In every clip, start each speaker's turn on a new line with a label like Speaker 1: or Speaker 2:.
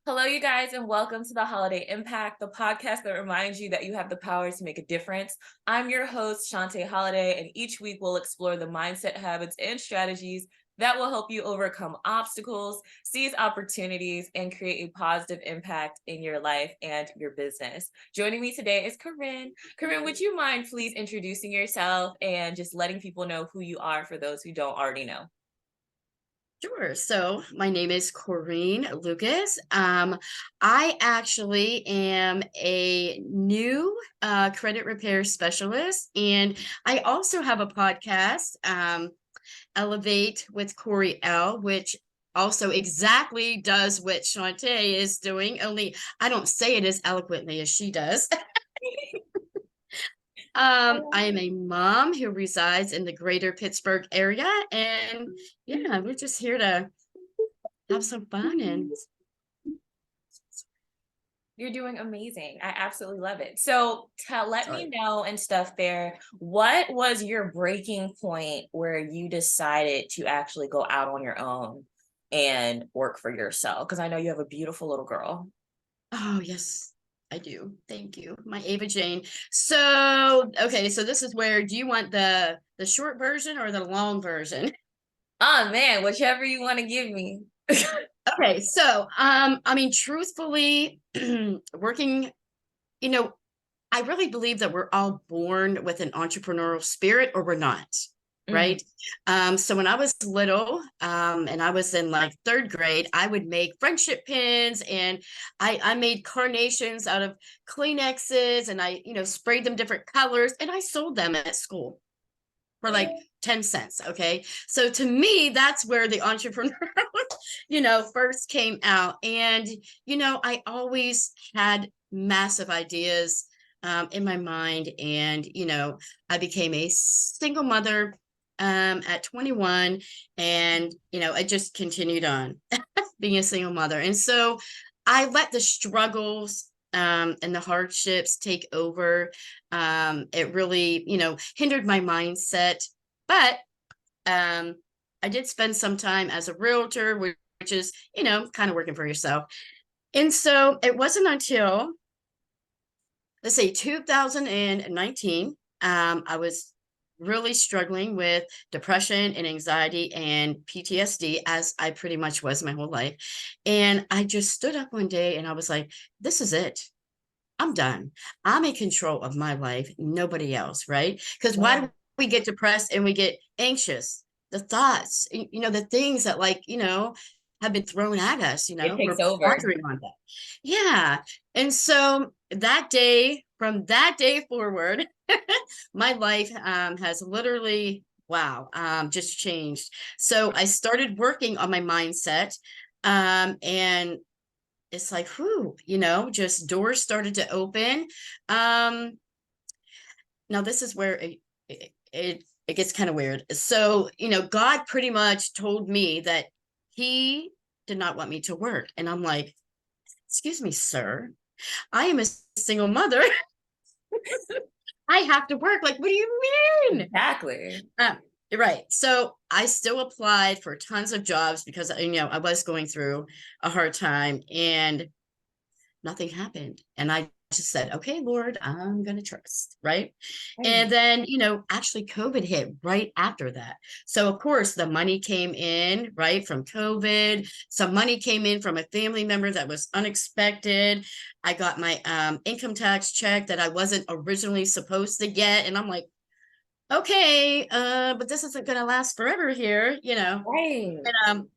Speaker 1: Hello, you guys, and welcome to the Holiday Impact, the podcast that reminds you that you have the power to make a difference. I'm your host, Chante Holliday, and each week we'll explore the mindset, habits, and strategies that will help you overcome obstacles, seize opportunities, and create a positive impact in your life and your business. Joining me today is Corrine. Corrine, would you mind please introducing yourself and just letting people know who you are for those who don't already know?
Speaker 2: Sure. So my name is Corrine Lucas. I actually am a new credit repair specialist, and I also have a podcast, Elevate with Corey L, which also exactly does what Chante is doing, only I don't say it as eloquently as she does. I am a mom who resides in the greater Pittsburgh area, and yeah, we're just here to have some fun and
Speaker 1: You're doing amazing. I absolutely love it. So let me
Speaker 2: sorry.
Speaker 1: know and stuff there. What was your breaking point where you decided to actually go out on your own and work for yourself? Because I know you have a beautiful little girl.
Speaker 2: Oh, yes, I do. Thank you. My Ava Jane. So, okay, so this is where do you want the short version or the long version?
Speaker 1: Oh man, whichever you want to give me.
Speaker 2: Okay, so I mean truthfully, working, you know, I really believe that we're all born with an entrepreneurial spirit or we're not,
Speaker 1: Mhm.
Speaker 2: right? So when I was little, and I was in like third grade, I would make friendship pins and I made carnations out of Kleenexes and I, sprayed them different colors and I sold them at school for like 10 cents. Okay. So to me, that's where the entrepreneur, first came out. And, I always had massive ideas in my mind. And, I became a single mother at 21. And, I just continued on being a single mother. And so I let the struggles and the hardships take over. It really, hindered my mindset. But I did spend some time as a realtor, which is, kind of working for yourself. And so it wasn't until, let's say, 2019, I was really struggling with depression and anxiety and PTSD, as I pretty much was my whole life. And I just stood up one day and I was like, this is it. I'm done. I'm in control of my life, nobody else, right? Because why
Speaker 1: Yeah,
Speaker 2: do we get depressed and we get anxious? The thoughts, the things that have been thrown at us,
Speaker 1: it takes
Speaker 2: we're
Speaker 1: over.
Speaker 2: pondering on that. Yeah. And so that day, from that day forward, my life has literally, wow, just changed. So I started working on my mindset. And it's like, whew, just doors started to open. Um, Now this is where it gets kind of weird. So, God pretty much told me that he did not want me to work. And I'm like, excuse me, sir, I am a single mother. I have to work. Like, what do you mean?
Speaker 1: Exactly.
Speaker 2: Uh, right. So I still applied for tons of jobs because, I was going through a hard time and nothing happened. And I just said, okay, Lord, I'm going to trust. Right. And
Speaker 1: Right.
Speaker 2: then, actually COVID hit right after that. So, of course, the money came in, right, from COVID. Some money came in from a family member that was unexpected. I got my income tax check that I wasn't originally supposed to get. And I'm like, okay, but this isn't going to last forever here,
Speaker 1: Right.
Speaker 2: And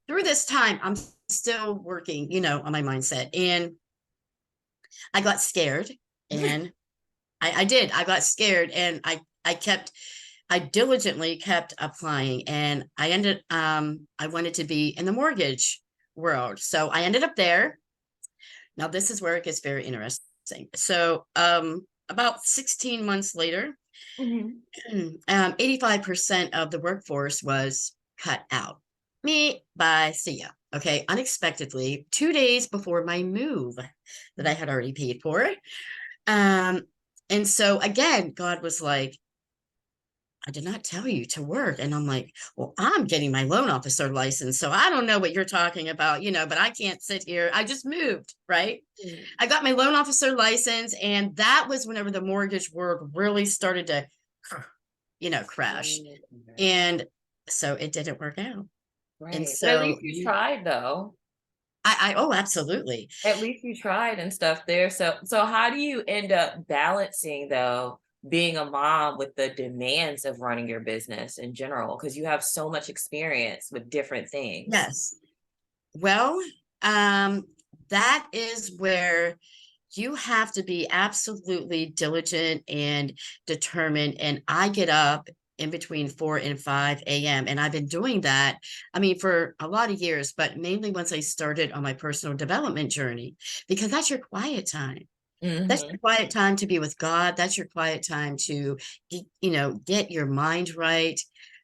Speaker 2: through this time, I'm still working, on my mindset. And I got scared and I did. I got scared and I diligently kept applying and I wanted to be in the mortgage world. So I ended up there. Now this is where it gets very interesting. So about 16 months later,
Speaker 1: Mhm.
Speaker 2: 85% of the workforce was cut out. Me, bye, see ya. Okay, unexpectedly, 2 days before my move that I had already paid for. Um, and so again, God was like, I did not tell you to work. And I'm like, well, I'm getting my loan officer license. So I don't know what you're talking about, but I can't sit here. I just moved, right?
Speaker 1: Mm.
Speaker 2: I got my loan officer license. And that was whenever the mortgage world really started to, crash.
Speaker 1: Mhm.
Speaker 2: And so it didn't work out. And
Speaker 1: Right. But at
Speaker 2: so
Speaker 1: least you tried though.
Speaker 2: oh, absolutely.
Speaker 1: At least you tried and stuff there. So how do you end up balancing though being a mom with the demands of running your business in general? Because you have so much experience with different things.
Speaker 2: Yes. Well, um, that is where you have to be absolutely diligent and determined. And I get up in between 4 and 5 a.m. And I've been doing that, I mean, for a lot of years, but mainly once I started on my personal development journey, because that's your quiet time. That's
Speaker 1: Hmm.
Speaker 2: your quiet time to be with God. That's your quiet time to, get your mind right.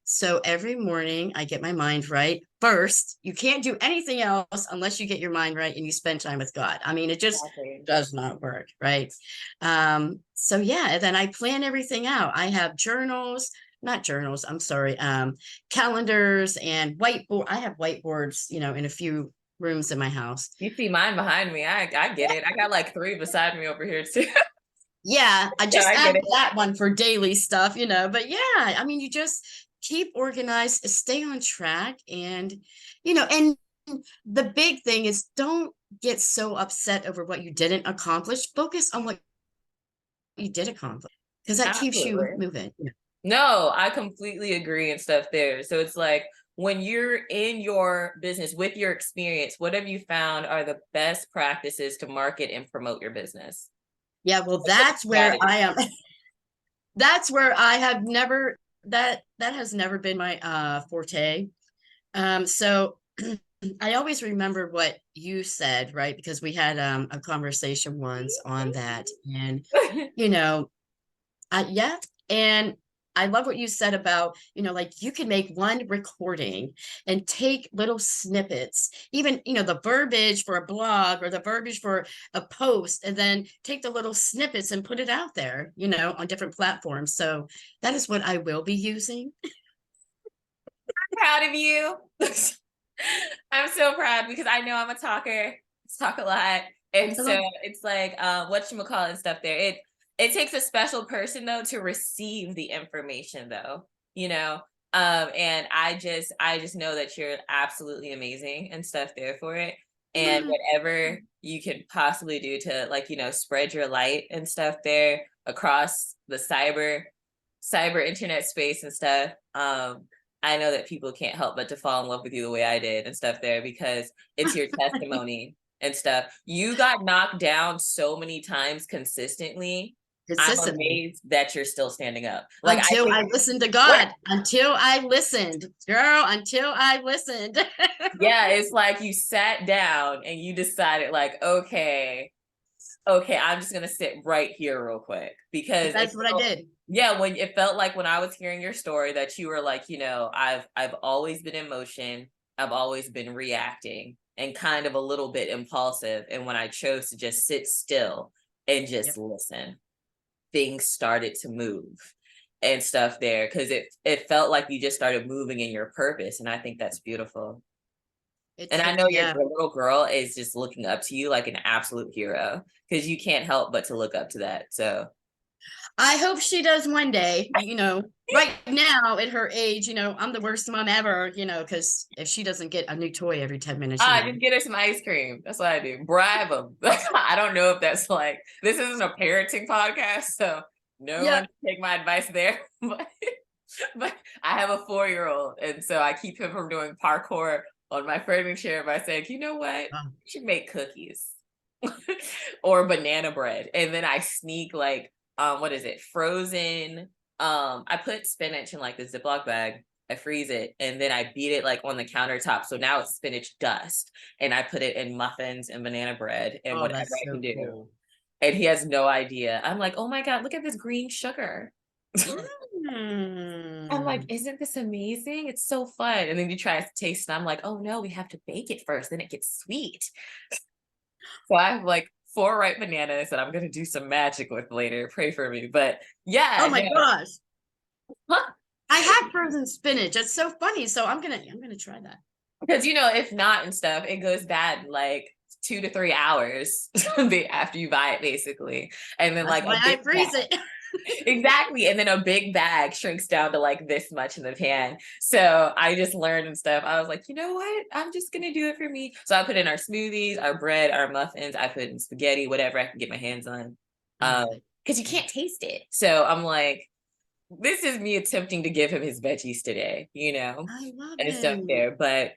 Speaker 2: So every morning I get my mind right first. You can't do anything else unless you get your mind right and you spend time with God. I mean, it just
Speaker 1: Exactly.
Speaker 2: does not work, right? So yeah, and then I plan everything out. I have journals, not journals, I'm sorry, calendars and whiteboard. I have whiteboards, in a few rooms in my house.
Speaker 1: You see mine behind me. I get it. I got like three beside me over here too.
Speaker 2: Yeah, I
Speaker 1: So
Speaker 2: just
Speaker 1: I get
Speaker 2: add
Speaker 1: it.
Speaker 2: that one for daily stuff, but yeah, I mean, you just keep organized, stay on track, and the big thing is don't get so upset over what you didn't accomplish. Focus on what you did accomplish because that keeps you
Speaker 1: Absolutely.
Speaker 2: moving. Yeah.
Speaker 1: No, I completely agree and stuff there. So it's like when you're in your business with your experience, what have you found are the best practices to market and promote your business?
Speaker 2: Yeah, well,
Speaker 1: What's a
Speaker 2: that's where I
Speaker 1: strategy?
Speaker 2: am. That's where I have never that has never been my forte. So I always remember what you said, right? Because we had a conversation once on that. And, you know, yeah. And I love what you said about, like you can make one recording and take little snippets, even, the verbiage for a blog or the verbiage for a post, and then take the little snippets and put it out there, on different platforms. So that is what I will be using.
Speaker 1: Proud of you. I'm so proud because I know I'm a talker, talk a lot. And
Speaker 2: I love
Speaker 1: so it's like whatchamacallit and stuff there. It takes a special person though to receive the information though, you know. And I just know that you're absolutely amazing and stuff there for it. And
Speaker 2: it.
Speaker 1: whatever you could possibly do to like, spread your light and stuff there across the cyber internet space and stuff. I know that people can't help but to fall in love with you the way I did and stuff there because it's your testimony and stuff. You got knocked down so many times consistently. I'm
Speaker 2: Consistently.
Speaker 1: amazed that you're still standing up. Like I
Speaker 2: Until
Speaker 1: think
Speaker 2: I listened to
Speaker 1: what
Speaker 2: God, until I listened, girl, until I listened.
Speaker 1: yeah, it's like you sat down and you decided like, okay, I'm just gonna sit right here real quick because it
Speaker 2: That's what I
Speaker 1: felt,
Speaker 2: did.
Speaker 1: yeah, when it felt like when I was hearing your story that you were like, I've always been in motion, I've always been reacting and kind of a little bit impulsive. And when I chose to just sit still and just
Speaker 2: Yep.
Speaker 1: listen, things started to move and stuff there because it felt like you just started moving in your purpose. And I think that's beautiful.
Speaker 2: It
Speaker 1: And I
Speaker 2: took,
Speaker 1: know your
Speaker 2: yeah.
Speaker 1: little girl is just looking up to you like an absolute hero because you can't help but to look up to that. So,
Speaker 2: I hope she does one day. Right now at her age, I'm the worst mom ever, because if she doesn't get a new toy every 10 minutes,
Speaker 1: just get her some ice cream. That's what I do. Bribe them. I don't know if that's like, this isn't a parenting podcast. So, no
Speaker 2: yeah.
Speaker 1: one take my advice there. But I have a 4-year-old. And so I keep him from doing parkour on my furniture by saying, you know what?
Speaker 2: Oh,
Speaker 1: You should make cookies or banana bread. And then I sneak like what is it? Frozen. I put spinach in like the Ziploc bag. I freeze it and then I beat it like on the countertop. So now it's spinach dust. And I put it in muffins and banana bread and
Speaker 2: oh,
Speaker 1: whatever
Speaker 2: that's
Speaker 1: I can
Speaker 2: so
Speaker 1: do.
Speaker 2: cool.
Speaker 1: And he has no idea. I'm like, oh my God, look at this green sugar. I'm like,
Speaker 2: Mm.
Speaker 1: isn't this amazing? It's so fun. And then you try to taste and I'm like, oh no, we have to bake it first. Then it gets sweet. So I have like 4 ripe bananas that I'm gonna do some magic with later. Pray for me. But
Speaker 2: Oh
Speaker 1: yeah,
Speaker 2: my
Speaker 1: no.
Speaker 2: gosh. I have frozen spinach. It's so funny. So I'm gonna try that.
Speaker 1: Because, if not and stuff, it goes bad in like 2 to 3 hours after you buy it, basically. And then
Speaker 2: That's
Speaker 1: like a
Speaker 2: why I
Speaker 1: big
Speaker 2: freeze
Speaker 1: bag.
Speaker 2: it.
Speaker 1: Exactly. And then a big bag shrinks down to like this much in the pan. So I just learned and stuff. I was like, you know what? I'm just going to do it for me. So I put in our smoothies, our bread, our muffins. I put in spaghetti, whatever I can get my hands on.
Speaker 2: I love it.
Speaker 1: Because you can't taste it. So I'm like, this is me attempting to give him his veggies today,
Speaker 2: I love
Speaker 1: and stuff
Speaker 2: him.
Speaker 1: there. But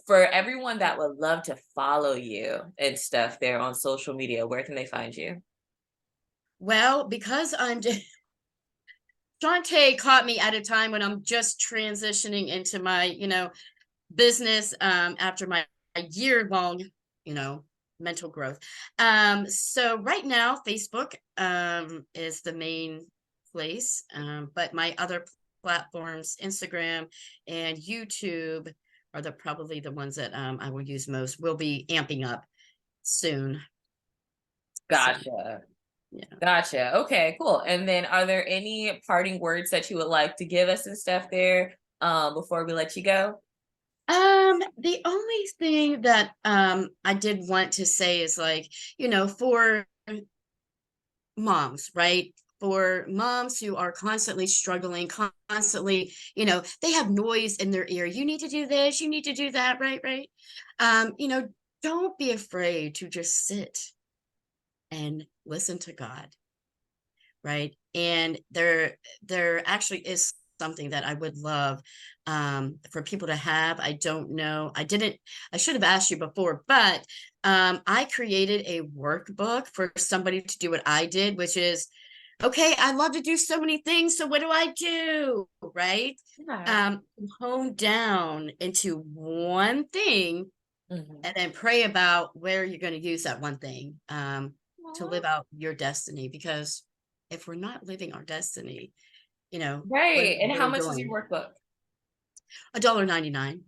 Speaker 1: for everyone that would love to follow you and stuff there on social media, where can they find you?
Speaker 2: Well, because I'm Chante caught me at a time when I'm just transitioning into my, business after my year-long, mental growth. So right now, Facebook is the main place, but my other platforms, Instagram and YouTube, are probably the ones that I will use most. Will be amping up soon. So,
Speaker 1: Gotcha.
Speaker 2: yeah.
Speaker 1: Gotcha. Okay, cool. And then are there any parting words that you would like to give us and stuff there before we let you go?
Speaker 2: The only thing that I did want to say is like, for moms, right? For moms who are constantly struggling, constantly, they have noise in their ear. You need to do this, you need to do that, right? Right. Don't be afraid to just sit and listen to God, right? And there actually is something that I would love for people to have. I don't know. I should have asked you before, but I created a workbook for somebody to do what I did, which is, okay, I love to do so many things. So what do I do? Right?
Speaker 1: Yeah.
Speaker 2: Hone down into one thing
Speaker 1: Mhm.
Speaker 2: and then pray about where you're going to use that one thing to
Speaker 1: Aw.
Speaker 2: live out your destiny. Because if we're not living our destiny, what are
Speaker 1: Right.
Speaker 2: we
Speaker 1: And how
Speaker 2: really
Speaker 1: much is your
Speaker 2: doing?
Speaker 1: workbook?
Speaker 2: $1.99.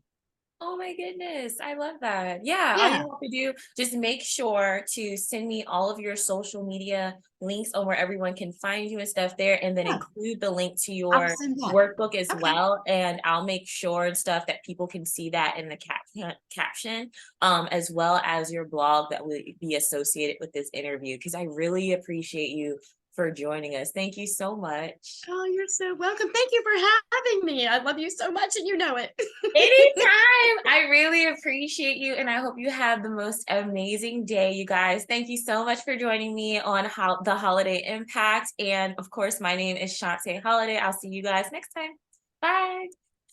Speaker 1: Oh my goodness. I love that. Yeah. All
Speaker 2: Yeah.
Speaker 1: you have to do, just make sure to send me all of your social media links on where everyone can find you and stuff there. And then
Speaker 2: Yeah.
Speaker 1: include the link to
Speaker 2: I'll
Speaker 1: your
Speaker 2: send that.
Speaker 1: workbook as
Speaker 2: Okay.
Speaker 1: well. And I'll make sure and stuff that people can see that in the caption, as well as your blog that will be associated with this interview. Because I really appreciate you for joining us. Thank you so much.
Speaker 2: Oh, you're so welcome. Thank you for having me. I love you so much, and you know it.
Speaker 1: Anytime. I really appreciate you, and I hope you have the most amazing day, you guys. Thank you so much for joining me on the Holiday Impact. And of course, my name is Chante Holliday. I'll see you guys next time. Bye.